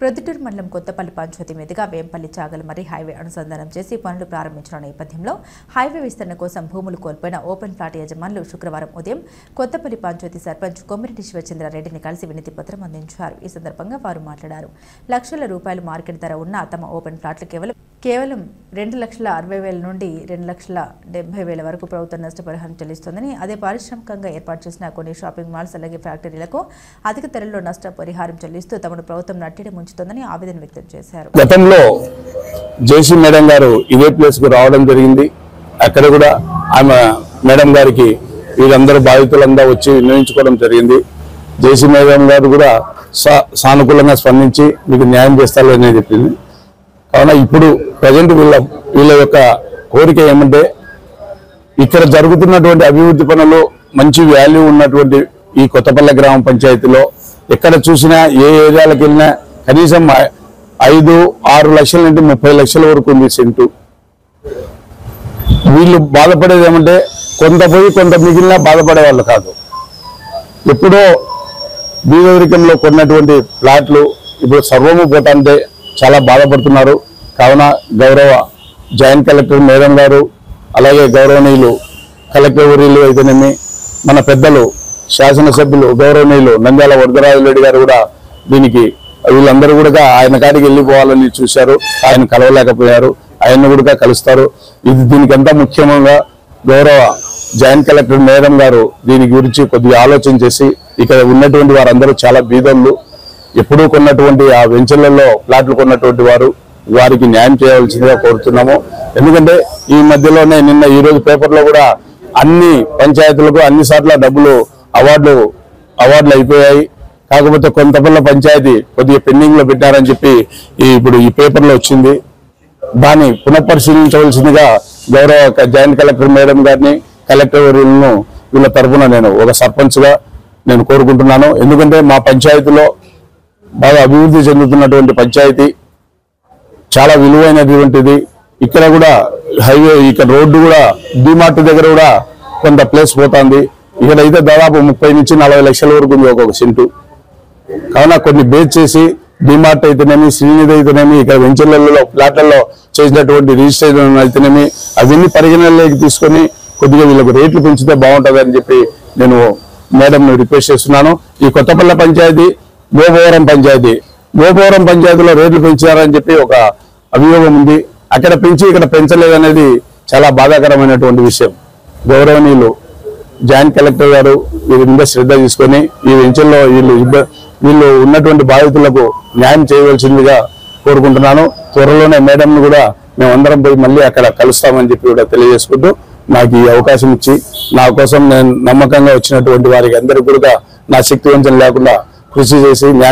ప్రొద్దుటూరు మండలం కొత్తపల్లి పంచాయతీ మీదుగా వేంపల్లి చాగలమర్రి హైవే అనుసంధానం చేసి పనులు ప్రారంభించిన నేపథ్యంలో హైవే విస్తరణ కోసం భూములు కోల్పోయిన ఓపెన్ ప్లాట్ యజమానులు శుక్రవారం ఉదయం కొత్తపల్లి పంచాయతీ సర్పంచ్ కొమ్మిరెడ్డి శివచంద్రారెడ్డిని కలిసి వినతి పత్రం అందించారు. ఈ సందర్భంగా వారు మాట్లాడారు. లక్షల రూపాయలు మార్కెట్ ధర ఉన్న తమ ఓపెన్ ప్లాట్లు కేవలం 2,60,000 నుండి 2,70,000 వరకు ప్రభుత్వం నష్టపరిహారం చెల్లిస్తోందని, అదే పారిశ్రామికంగా ఏర్పాటు చేసిన కొన్ని షాపింగ్ మాల్స్ అలాగే ఫ్యాక్టరీలకు అధిక ధరల్లో నష్టపరిహారం చెల్లిస్తూ తమను ప్రభుత్వం నట్టిడి ముంచుతోందని ఆవేదన వ్యక్తం చేశారు. గతంలో జేసీ మేడం గారు ఇదే ప్లేస్ కు రావడం జరిగింది. అక్కడ కూడా ఆమె మేడం గారికి వీళ్ళందరూ బాధితులందరూ వచ్చి వినియోగించుకోవడం జరిగింది. జేసీ మేడం గారు కూడా సానుకూలంగా స్పందించి మీకు న్యాయం చేస్తారని చెప్పింది. కావున ఇప్పుడు ప్రజెంట్ వీళ్ళ యొక్క కోరిక ఏమంటే, ఇక్కడ జరుగుతున్నటువంటి అభివృద్ధి పనులు మంచి వాల్యూ ఉన్నటువంటి ఈ కొత్తపల్లి గ్రామ పంచాయతీలో ఎక్కడ చూసినా ఏ ఏరియాలకు వెళ్ళినా కనీసం 5-6 లక్షల నుండి 30 లక్షల వరకు ఉంది సెంటు. వీళ్ళు బాధపడేది ఏమంటే, కొంత పోయి కొంత మిగిలినా బాధపడే వాళ్ళు కాదు. ఎప్పుడో బీదరికంలో కొన్నటువంటి ప్లాట్లు ఇప్పుడు సర్వము పోతాంటే చాలా బాధపడుతున్నారు. కావున గౌరవ జాయింట్ కలెక్టర్ మేడం గారు, అలాగే గౌరవనీయులు కలెక్టర్ వర్యులు అయితేనేమి, మన పెద్దలు శాసనసభ్యులు గౌరవనీయులు నంద్యాల వరదరాజరెడ్డి గారు కూడా దీనికి వీళ్ళందరూ కూడా ఆయన కాడికి వెళ్ళిపోవాలని చూశారు. ఆయన కలవలేకపోయారు. ఆయన కూడా కలుస్తారు. దీనికంతా ముఖ్యంగా గౌరవ జాయింట్ కలెక్టర్ మేడం గారు దీని గురించి కొద్దిగా ఆలోచన చేసి, ఇక్కడ ఉన్నటువంటి వారందరూ చాలా బీదోళ్ళు, ఎప్పుడూ కొన్నటువంటి ఆ వెంచర్లలో ప్లాట్లు కొన్నటువంటి వారికి న్యాయం చేయవలసిందిగా కోరుతున్నాము. ఎందుకంటే ఈ మధ్యలోనే ఈ రోజు పేపర్లో కూడా అన్ని పంచాయతీలకు అన్ని సార్లు డబ్బులు అవార్డులు అయిపోయాయి. కాకపోతే కొంతపల్లి పంచాయతీ కొద్దిగా పెండింగ్ లో పెట్టారని చెప్పి ఇప్పుడు ఈ పేపర్లో వచ్చింది. దాన్ని పునఃపరిశీలించవలసిందిగా గౌరవ జాయింట్ కలెక్టర్ మేడం గారిని, కలెక్టర్ వర్యులను వీళ్ళ తరఫున నేను ఒక సర్పంచ్ గా నేను కోరుకుంటున్నాను. ఎందుకంటే మా పంచాయతీలో బాగా అభివృద్ధి చెందుతున్నటువంటి పంచాయతీ, చాలా విలువైనటువంటిది. ఇక్కడ కూడా హైవే, ఇక్కడ రోడ్డు కూడా డిమార్ట్ దగ్గర కూడా కొంత ప్లేస్ పోతుంది. ఇక్కడైతే దాదాపు 30 నుంచి 40 లక్షల వరకు ఉంది ఒక్కొక్క సెంటు. కావున కొన్ని బేస్ చేసి డిమార్ట్ అయితేనేమి, శ్రీనిధి అయితేనేమి, ఇక్కడ వెంచర్లలో ప్లాట్లలో చేసినటువంటి రిజిస్ట్రేషన్ అయితేనేమి, అవన్నీ పరిగణనలోకి తీసుకొని కొద్దిగా వీళ్ళకు రేట్లు పెంచితే బాగుంటుందని చెప్పి నేను మేడం రిక్వెస్ట్ చేస్తున్నాను. ఈ కొత్తపల్లి పంచాయతీ గోపవరం పంచాయతీలో రేట్లు పెంచారని చెప్పి ఒక అభియోగం ఉంది. అక్కడ పెంచి ఇక్కడ పెంచలేదనేది చాలా బాధాకరమైనటువంటి విషయం. గౌరవనీయులు జాయింట్ కలెక్టర్ గారు వీరి మీద శ్రద్ధ తీసుకొని ఈ వెంచర్లో వీళ్ళు ఉన్నటువంటి బాధితులకు న్యాయం చేయవలసిందిగా కోరుకుంటున్నాను. త్వరలోనే మేడంను కూడా మేమందరం పోయి మళ్ళీ అక్కడ కలుస్తామని చెప్పి కూడా తెలియజేసుకుంటూ, నాకు ఈ అవకాశం ఇచ్చి నా కోసం నేను నమ్మకంగా వచ్చినటువంటి వారికి అందరికీ కూడా నా శక్తి వంచన లేకుండా కృషి చేసి